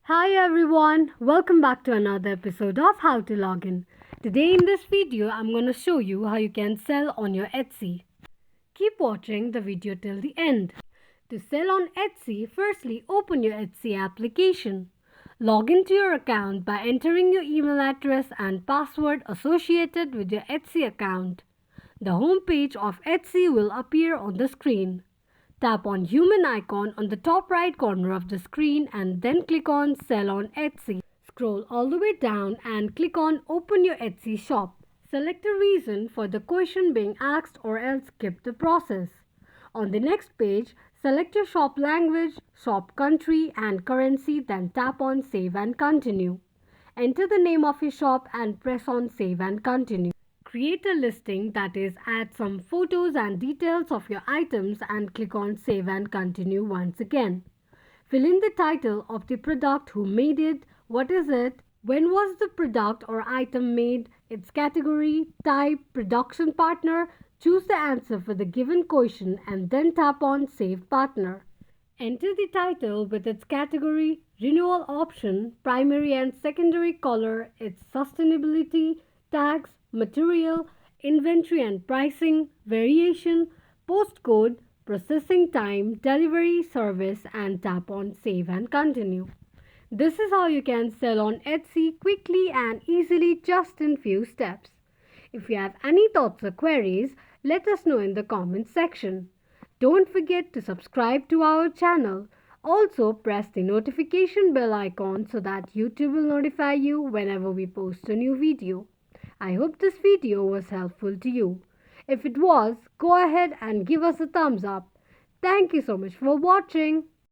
Hi everyone, welcome back to another episode of How to Login. Today in this video, I'm going to show you how you can sell on your Etsy. Keep watching the video till the end. To sell on Etsy, firstly open your Etsy application. Log into your account by entering your email address and password associated with your Etsy account. The home page of Etsy will appear on the screen. Tap on human icon on the top right corner of the screen and then click on Sell on Etsy. Scroll all the way down and click on Open your Etsy shop. Select a reason for the question being asked or else skip the process. On the next page, select your shop language, shop country and currency, then tap on Save and Continue. Enter the name of your shop and press on Save and Continue. Create a listing, that is, add some photos and details of your items and click on Save and Continue once again. Fill in the title of the product, who made it, what is it, when was the product or item made, its category, type, production partner. Choose the answer for the given question and then tap on Save Partner. Enter the title with its category, renewal option, primary and secondary color, its sustainability, tags, material, inventory and pricing, variation, postcode, processing time, delivery service, and tap on Save and Continue. This is how you can sell on Etsy quickly and easily, just in few steps. If you have any thoughts or queries, let us know in the comments section. Don't forget to subscribe to our channel. Also press the notification bell icon so that YouTube will notify you whenever we post a new video. I hope this video was helpful to you. If it was, go ahead and give us a thumbs up. Thank you so much for watching.